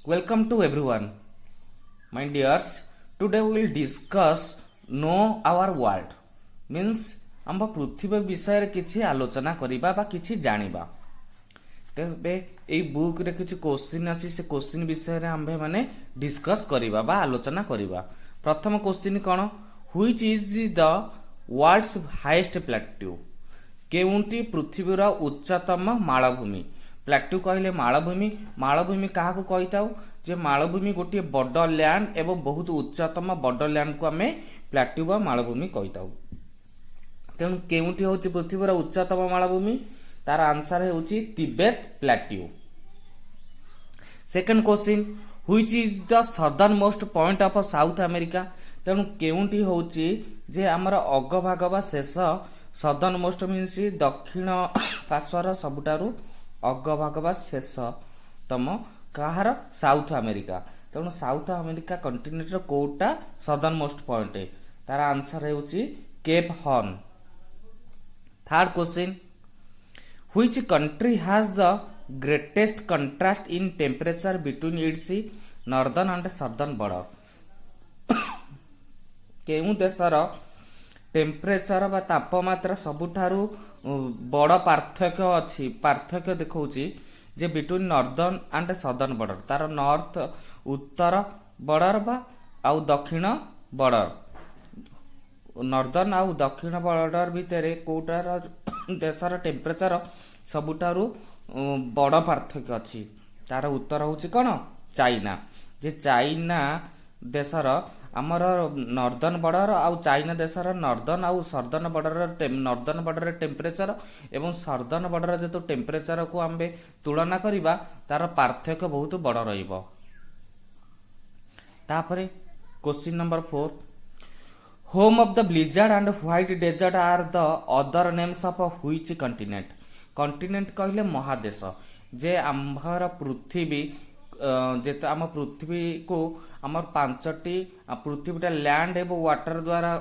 Welcome to everyone, my dears. Today we will discuss know our world. Means हम पृथ्वी विषय किछि आलोचना करिबा बा किछि जानिबा. तेबे एई बुक रे किछि क्वेश्चन अछि से क्वेश्चन विषय रे आम्भे माने डिस्कस करिबा बा आलोचना करिबा. प्रथम क्वेश्चन कोन? Which is the world's highest plateau? केउंटी पृथ्वीर उच्चतम मालभूमि? प्लेट्यू कहले मालभूमि. मालभूमि काहाको कहिताउ जे मालभूमि गोटे बड़ लैंड एवं बहुत उच्चतम बड़ लैंड को आमे प्लेट्यू बा मालभूमि कहिताउ. तेणु केउंटी होची पृथ्वीर उच्चतम मालभूमि? तार आंसर होची Tibet plateau. Second question, which is the southern most point of south America? तेणु केउंटी होची जे हमर अगभाग बा शेष सदर्न मोस्ट मीन्स दक्षिण पार्श्वर सबुठारु अगभाग बा शेष तम कहार साउथ अमेरिका. तेणु साउथ अमेरिका कंटिनेंट कोटा सदर्न मोस्ट पॉइंट? तार आंसर होची Cape Horn. Third question, which country has the greatest contrast in temperature between its northern and southern border? केउ देशर टेम्परेचर बा तापमात्रा सबुठारु बड़ पार्थक्य अछि, पार्थक्य देखौछि जे between northern and southern border? तार नॉर्थ उत्तर बॉर्डर बा आउ दक्षिण बॉर्डर, नॉर्दर्न आउ दक्षिण बॉर्डर भितर कोटार देशर टेम्परेचर सबुठारु बड़ पार्थक्य अछि? तार उत्तर होछि कोन? चाइना. जे चाइना देशर आमर नॉर्दर्न बॉर्डर आउ चाइना देशर नॉर्दर्न आउ southern border, northern border temperature एवं सदर्न बॉर्डर जेतो टेम्परेचर को आम्बे तुलना करिबा तार पार्थक्य बहुत बड़ रहिबो. तापरे question number 4, home of the blizzard and white desert are the other names of which continent? Continent कहले महादेश. जे आम्भर पृथ्वी जेते आम पृथ्वी को आमर पांचटी पृथ्वीटा लैंड एवं वाटर द्वारा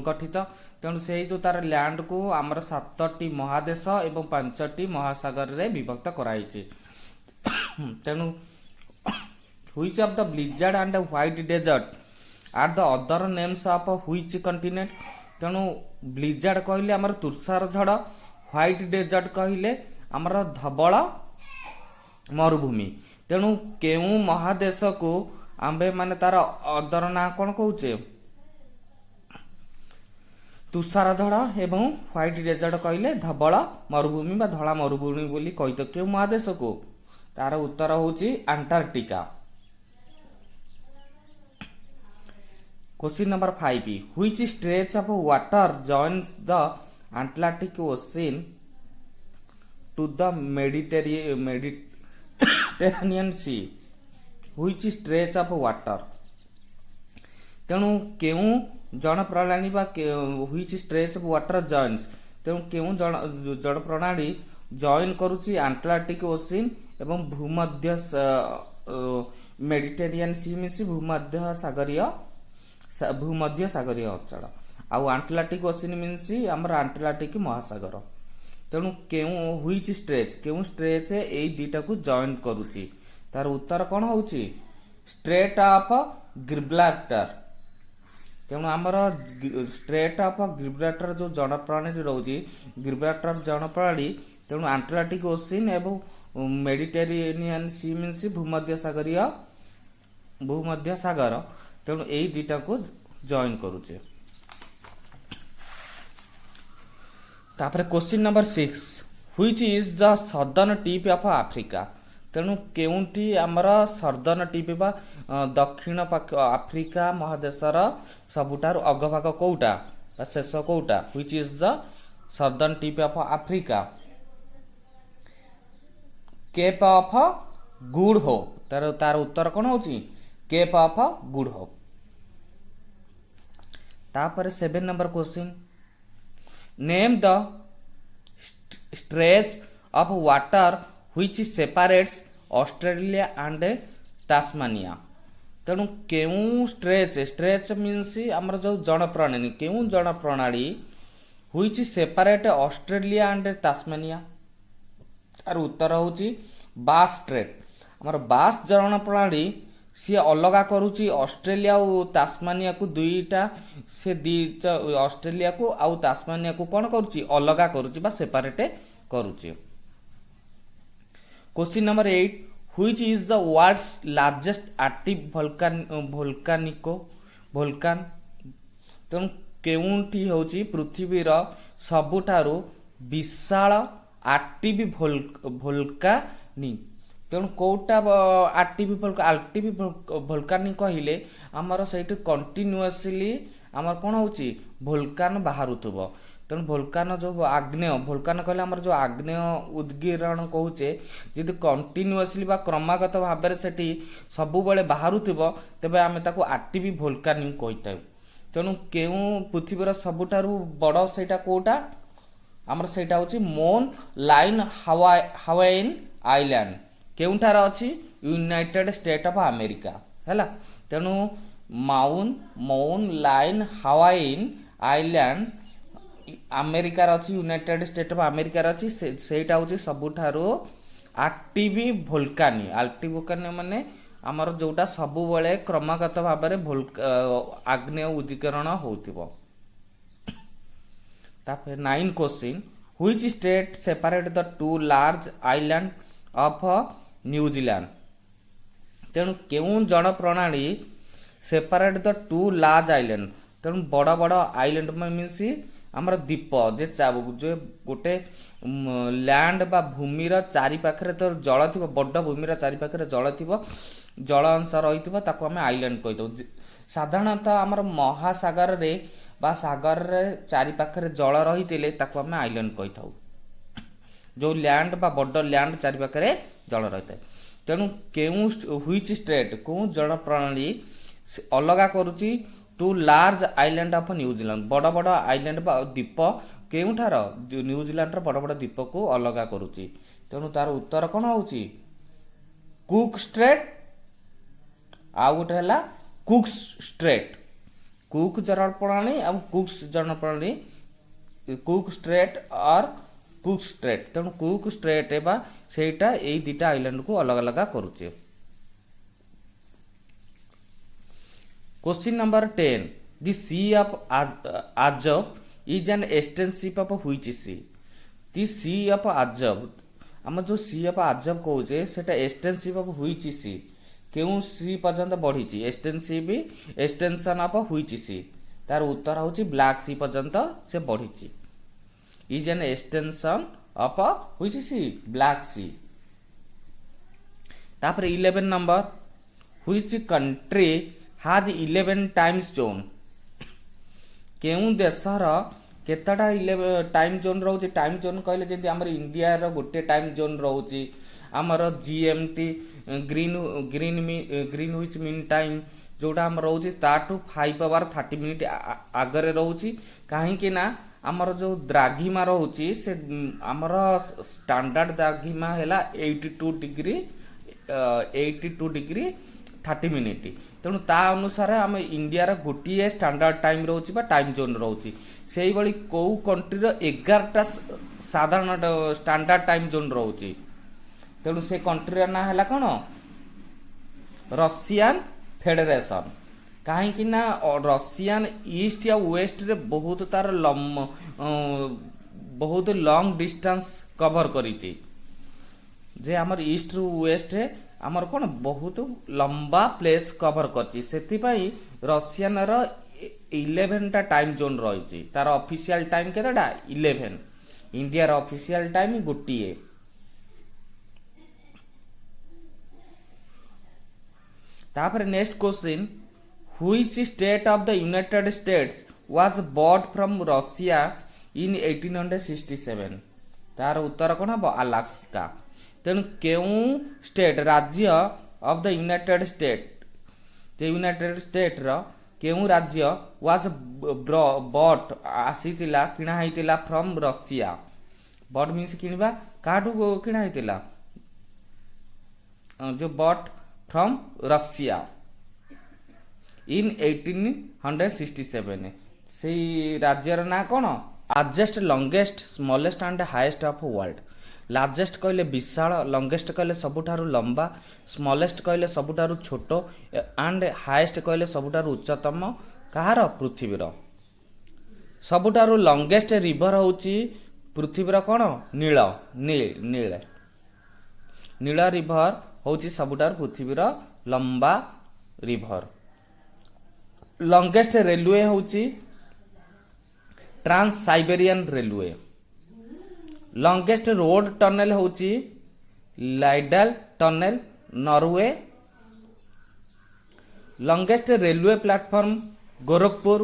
गठित. तेणु से जो तार लैंड को आमर 7टी महादेश एवं 5टी महासागर रे विभक्त कराइछि. तेणु which of the blizzard and white desert are the other names of which continent? तेणु ब्लिजर्ड कहले आमर तुषार झड़, व्हाइट डेजर्ट कहले आमर धवल मरुभूमि. तेणु केउ महादेश को आम्बे माने तार अदर ना कोन कहउचे? तुषार झड़ एवं व्हाइट डेजर्ट कहले धवल मरुभूमि बा धला मरुभूमि बोली कहितो. केउ महादेश को? तार उत्तर होची Antarctica. Question number 5, which stretch of water joins the Atlantic Ocean to the Mediterranean Sea? Which stretch of water? तेणु केउ जन प्रणाली बा which stretch of water joins? तेणु केउ जन प्रणाली जॉइन करूची अटलांटिक ओशन एवं भूमध्य मेडिटेरियन सी मीन्स भूमध्य सागरीय अंचल आउ अटलांटिक ओशन मीन्स हमर अटलांटिक महासागर. तेणु केउ व्हिच स्ट्रेच, केउ स्ट्रेच एई दुईटा को जॉइन करूची? तार उत्तर कौन होची? Straight of Gibraltar. तेणु आमर स्ट्रेट ऑफ गिब्राल्टर जो जन प्रणाली रोची गिब्राल्टर जन प्रणाली. तेणु अटलांटिक ओशन एवं मेडिटेरेनियन सी मीन्स भूमध्य सागर. तेणु एई दुईटा को जॉइन करूचे. तापर question number 6, which is the southern tip of Africa? तेणु केउंटी आमर सदर्न टिप बा दक्षिण अफ्रीका महादेशर सबुठार अगभाग कोउटा बा शेष कोउटा? Which is the southern tip of Africa? Cape of Good Hope. तार उत्तर कौन होची? Cape of Good Hope. तापर 7 number question, name the stretch of water which separates Australia and Tasmania? तेणु केउ स्ट्रेच, स्ट्रेच मीन्स आमर जो जन प्रणाली, केउ जन प्रणाली which separate Australia and Tasmania? तार उत्तर होची बास स्ट्रेट. ଆମର ବାସ୍ ଜଳନ ପ୍ରଣାଳୀ ସିଏ ଅଲଗା କରୁଛି ଅଷ୍ଟ୍ରେଲିଆ ଆଉ ତାସ୍ମାନିଆକୁ ଦୁଇଟା, ସେ ଅଷ୍ଟ୍ରେଲିଆକୁ ଆଉ ତାସ୍ମାନିଆକୁ କ'ଣ କରୁଛି, ଅଲଗା କରୁଛି ବା ସେପାରେଟ୍ କରୁଛି। Question number 8, which is the world's largest active volcano. तेणु केउंठी होची पृथ्वीर सबुठारु विशाल एक्टिव भोल्कानी। तेणु कौटा एक्टिव भोल्कानी कहले आमर सहित कंटिन्यूअसली आमर कौन होची भोल्कान बाहरुथबो। तेणु भोल्कान जो आग्नेय भोल्कान कहले आमर जो आग्नेय उद्गीरण कहूचे यदि कंटिन्यूअसली बा क्रमागत भाव में सेठी सबु बेले बाहरुथबो तेबे आमे ताको एक्टिव भोल्कानी कहिताउ। तेणु केउ पृथ्वीर सबुठारु बड़ सेटा कोटा आमर सेटा होची मोन लाइन हवाईन आइलैंड केउठार अछि यूनाइटेड स्टेट ऑफ अमेरिका हैला। तेणु मौन लाइन हवाईन आइलैंड अमेरिकार अच्छी यूनाइटेड स्टेट ऑफ अमेरिकार अच्छी सेटा होची सबुठारु एक्टिव भोल्कानी। एक्टिव भोल्कानी माने आमर जोटा सबु बेले क्रमागत भाव में आग्नेय उद्गीरण होतिबो। तापर 9 question, which state separate the two large island of New Zealand. तेणु केउं जन प्रणाली separate the two large island. तेणु बड़ बड़ आइलैंड मीन्स आमर द्वीप जो गोटे लैंड बा भूमिर चारि पाखरे तो जल थी बड़ भूमिर चारि पाखरे जल थी जल अंश रही ताको आम आइलैंड कही दो। साधारणतः आमर महासागर रे बा सागर रे चारि पाखरे जल रही ताको आम आइलैंड कही था। जो लैंड बा बड़ लैंड चारि पाखरे जल रही है। तेणु केउं व्हिच स्टेट को जल प्रणाली अलगा करुची two large island of New Zealand. बड़ बड़ आइलैंड बा द्वीप केउठार न्यूजीलैंड बड़ बड़ द्वीप को अलगा करुची। तेणु तार उत्तर कौन होची कुक स्ट्रेट आ गोटे है कुक्स स्ट्रेट। कुक जल प्रणाली आ कुक्स जल प्रणाली कुक स्ट्रेट और कुक स्ट्रेट। तेणु कुक स्ट्रेट बा सेटा एई दुटा आइलैंड को अलग अलग करुचे। Question number 10, the sea of Azov is an extensive of which sea. The sea of Azov आम जो सी ऑफ अजब कहे सेटा एक्सटेंसिव ऑफ व्हिच सी केउं सी पर्यंत बढ़ी एक्सटेंशन ऑफ व्हिच सी। तार उत्तर होची ब्लैक सी पर्यंत से बढ़ी is an extension of which sea Black Sea. तापर 11 नंबर, व्हिच कंट्री हाज 11 टाइम्स जोन। केउं देशर केतटा 11 टाइम जोन रोचे। टाइम जोन कहले जदि हमर इंडिया रो गोटे टाइम जोन रोचे हमर जीएमटी ग्रीनविच मीन टाइम जोटा हम रोचे ताटू 5 आवर 30 मिनिट आगरे रोची। कहीं ना हमर जो द्राघिमा रोची से हमर स्टैंडर्ड द्राघिमा हैला 82 डिग्री 30 मिनिट। तेणु ता अनुसार आम इंडिया गोटे स्टैंडर्ड टाइम रोची बा टाइम जोन रोची। से भाई कौ कंट्री 11टा साधारण स्टैंडर्ड टाइम जोन रोची। तेणु से कंट्री ना है कौन रशियन फेडरेशन। कहीं ना रशियन ईस्ट या वेस्ट रे बहुत तार बहुत लॉन्ग डिस्टेंस कवर करी जे हमर ईस्ट रु वेस्ट आमर कौन बहुत लंबा प्लेस कवर करची। सेथिपाई रशियन रो 11टा टाइम जोन रही। तार ऑफिशियल टाइम केतेटा 11। इंडिया रो ऑफिशियल टाइम गोटिए। तापर next question, which state of the United States was bought from Russia in 1867। तार उत्तर कौन हम अलास्का। तेणु केउं स्टेट राज्य ऑफ द यूनाइटेड स्टेट रो केउं राज्य वाज बॉट आसीतिला किणा हैतिला फ्रॉम रशिया। बॉट मीन्स किणवा काठू किणा हैतिला जो बॉट फ्रॉम रशिया इन 1867। से राज्यर ना कौन largest longest smallest and highest of world. Largest କହିଲେ ବିଶାଳ, ଲଙ୍ଗେଷ୍ଟ କହିଲେ ସବୁଠାରୁ ଲମ୍ବା, ସ୍ମଲେଷ୍ଟ କହିଲେ ସବୁଠାରୁ ଛୋଟ ଆଣ୍ଡ ହାଏଷ୍ଟ କହିଲେ ସବୁଠାରୁ ଉଚ୍ଚତମ କାହାର ପୃଥିବୀର। ସବୁଠାରୁ ଲଙ୍ଗେଷ୍ଟ ରିଭର ହେଉଛି ପୃଥିବୀର କ'ଣ ନୀଳ ନୀଳ ନୀଳ ରିଭର ହେଉଛି ସବୁଠାରୁ ପୃଥିବୀର ଲମ୍ବା ରିଭର। ଲଙ୍ଗେଷ୍ଟ ରେଲୱେ ହେଉଛି trans Siberian railway. Longest road tunnel ହେଉଛି Laerdal tunnel Norway. Longest railway platform Gorakhpur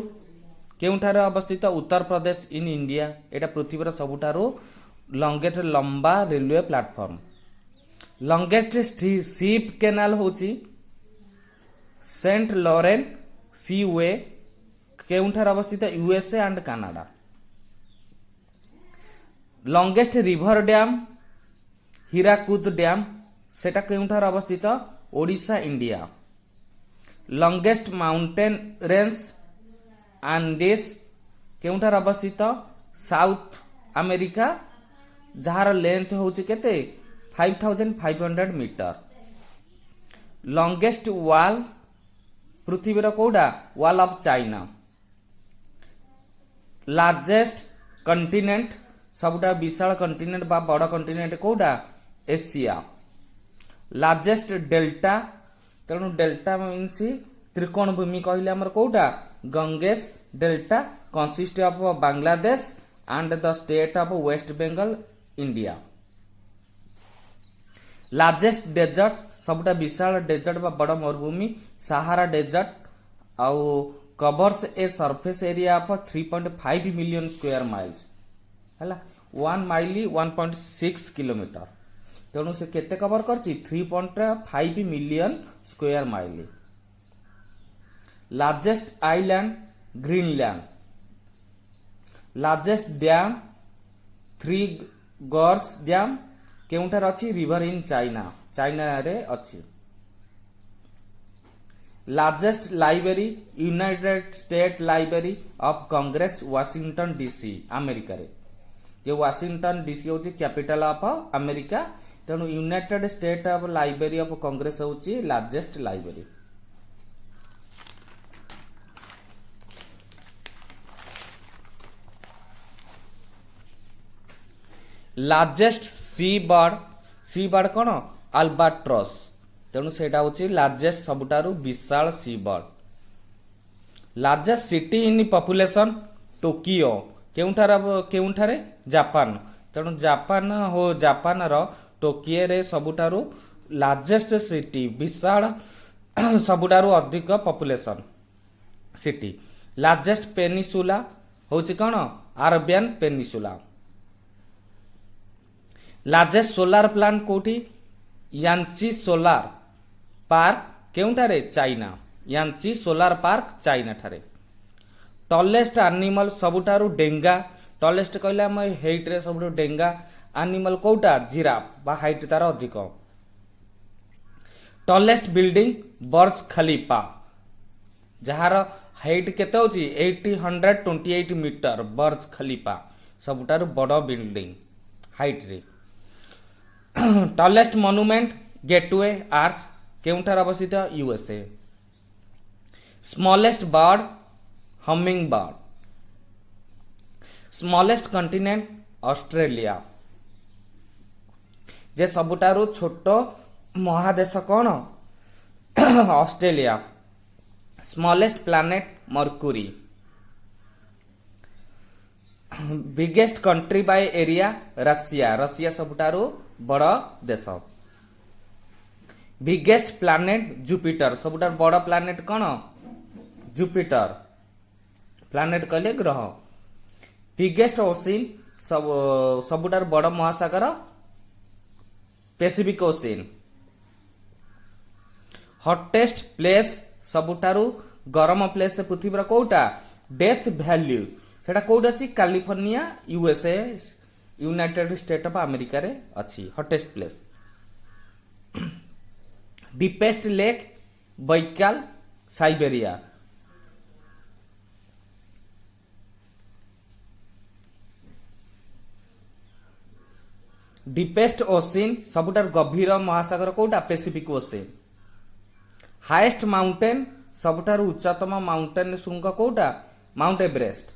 କେଉଁଠାରେ ଅବସ୍ଥିତ ଉତ୍ତରପ୍ରଦେଶ ଇନ୍ ଇଣ୍ଡିଆ। ଏଇଟା ପୃଥିବୀର ସବୁଠାରୁ ଲଙ୍ଗେଷ୍ଟ ଲମ୍ବା railway platform. Longest ship canal ହେଉଛି ସେଣ୍ଟ ଲରେନ୍ ସି ୱେ କେଉଁଠାରେ ଅବସ୍ଥିତ USA and Canada. Longest river dam Hirakud dam ସେଟା କେଉଁଠାରେ ଅବସ୍ଥିତ Odisha India. Longest mountain range Andes କେଉଁଠାରେ ଅବସ୍ଥିତ ସାଉଥ ଆମେରିକା, ଯାହାର ଲେନ୍ଥ ହେଉଛି କେତେ 5500 ମିଟର। ଲଙ୍ଗେଷ୍ଟ ୱାଲ୍ ପୃଥିବୀର କୋଉଟା wall of China. Largest continent ସବୁଠା ବିଶାଳ କଣ୍ଟିନେଣ୍ଟ ବା ବଡ଼ କଣ୍ଟିନେଣ୍ଟ କୋଉଟା ଏସିଆ। ଲାର୍ଜେଷ୍ଟ ଡେଲ୍ଟା, ତେଣୁ ଡେଲ୍ଟା ମିନ୍ସ ତ୍ରିକୋଣ ଭୂମି କହିଲେ ଆମର କୋଉଟା Ganges delta consist of Bangladesh and the state of West Bengal India. Largest desert ସବୁଠା ବିଶାଳ ଡେଜର୍ଟ ବା ବଡ଼ ମରୁଭୂମି ସାହାରା ଡେଜର୍ଟ ଆଉ covers a surface area of 3.5 million square miles ହେଲା। 1 ମାଇଲ 1.6 କିଲୋମିଟର, ତେଣୁ ସେ କେତେ କଭର କରିଛି 3.5 million square mile. Largest island Greenland. Largest dam 3 Gorges dam କେଉଁଠାରେ ଅଛି ରିଭର ଇନ୍ ଚାଇନା, ଚାଇନାରେ ଅଛି। Largest library United State library of Congress Washington DC ଆମେରିକାରେ। ଯେ ୱାସିଂଟନ ଡିସି ହେଉଛି କ୍ୟାପିଟାଲ ଅଫ୍ ଆମେରିକା, ତେଣୁ United State of library of Congress ହେଉଛି largest library. Largest sea bird କ'ଣ ଆଲବାଟ୍ରସ୍, ତେଣୁ ସେଇଟା ହେଉଛି ଲାର୍ଜେଷ୍ଟ ସବୁଠାରୁ ବିଶାଳ sea bird. Largest city in population Tokyo କେଉଁଠାରେ ଜାପାନ, ତେଣୁ ଜାପାନର ଟୋକିଓରେ ସବୁଠାରୁ ଲାର୍ଜେଷ୍ଟ ସିଟି ବିଶାଳ ସବୁଠାରୁ ଅଧିକ ପପୁଲେସନ ସିଟି। ଲାର୍ଜେଷ୍ଟ ପେନିସୁଲା ହେଉଛି କ'ଣ ଆରବିଆନ ପେନିସୁଲା। ଲାର୍ଜେଷ୍ଟ ସୋଲାର ପ୍ଲାଣ୍ଟ କୋଉଠି ୟାଞ୍ଚି ସୋଲାର ପାର୍କ କେଉଁଠାରେ ଚାଇନା, ୟାଞ୍ଚି ସୋଲାର ପାର୍କ ଚାଇନା ଠାରେ। ଟଲେଷ୍ଟ ଆନିମଲ ସବୁଠାରୁ ଡେଙ୍ଗା, ଟଲେଷ୍ଟ କହିଲେ ଆମ ହେଇଟରେ ସବୁଠୁ ଡେଙ୍ଗା ଆନିମଲ କୋଉଟା ଜିରାଫ ବା ହାଇଟ ତାର ଅଧିକ। ଟଲେଷ୍ଟ ବିଲ୍ଡିଂ ବର୍ଜ ଖଲିଫା, ଯାହାର ହାଇଟ କେତେ ହେଉଛି 828 ମିଟର, ବର୍ଜ ଖଲିଫା ସବୁଠାରୁ ବଡ଼ ବିଲ୍ଡିଂ ହାଇଟରେ। ଟଲେଷ୍ଟ ମନୁମେଣ୍ଟ ଗେଟୱେ ଆର୍ଚ କେଉଁଠାରେ ଅବସ୍ଥିତ USA. Smallest bird hummingbird. Smallest continent Australia. ଯେ ସବୁଠାରୁ ଛୋଟ ମହାଦେଶ କ'ଣ Australia. Smallest planet Mercury. Biggest country by area Russia, Russia ସବୁଠାରୁ ବଡ଼ ଦେଶ। ବିଗେଷ୍ଟ ପ୍ଲାନେଟ ଜୁପିଟର, ସବୁଠାରୁ ବଡ଼ ପ୍ଲାନେଟ କ'ଣ ଜୁପିଟର, ପ୍ଲାନେଟ କହିଲେ ଗ୍ରହ। ବିଗେଷ୍ଟ ଓସିନ୍ ସବୁଠାରୁ ବଡ଼ ମହାସାଗର ପେସିଫିକ ଓସିନ୍। ହଟେଷ୍ଟ ପ୍ଲେସ୍ ସବୁଠାରୁ ଗରମ ପ୍ଲେସ୍ ପୃଥିବୀର କୋଉଟା ଡେଥ୍ ଭ୍ୟାଲ୍ୟୁ, ସେଟା କୋଉଠି ଅଛି California USA United State of ଆମେରିକାରେ ଅଛି hottest place. Deepest lake Baikal Siberia. Deepest ocean सबुठार गभीर महासागर कोउटा पैसिफिक ओशिन। हाईएस्ट माउंटेन सबुठार उच्चतम माउंटेन शृंग कोउटा Mount Everest.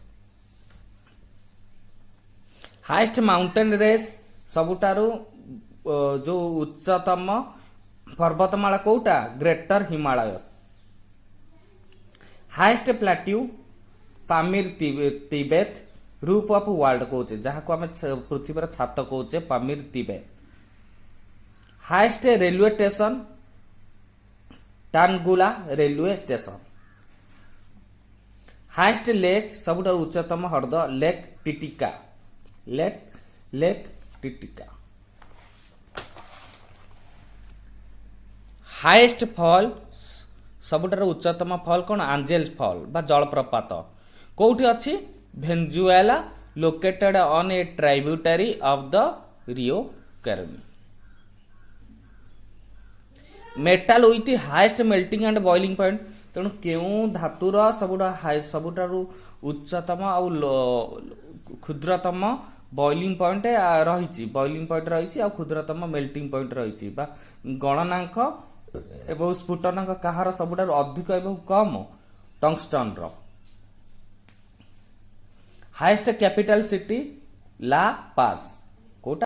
Highest mountain range सबुठारु जो उच्चतम पर्वतमाला कोउटा Greater Himalayas. Highest plateau Pamir Tibet roof of world कौचे जहाँ को आम पृथ्वीर छात कौचे Pamir Tibet. Highest railway station Tanggula railway station. Highest lake सबुठ उच्चतम हृद lake Titicaca lake Titicaca. Highest fall सबुठार उच्चतम फॉल कौन आंजेल फॉल बा जलप्रपात कौटी अच्छी Venezuela located on a tributary of the Rio Caroni. Metal with highest melting and boiling point तेणु केउं धातुर सबुठार उच्चतम आ क्षुद्रतम बॉइलिंग पॉइंट रही आ क्षुद्रतम मेल्टिंग पॉइंट रही गणनांक एवं स्फुटनांक कहार सबुठार अधिक एवं कम टंगस्टन रो। हाईएस्ट कैपिटल सिटी ला पास।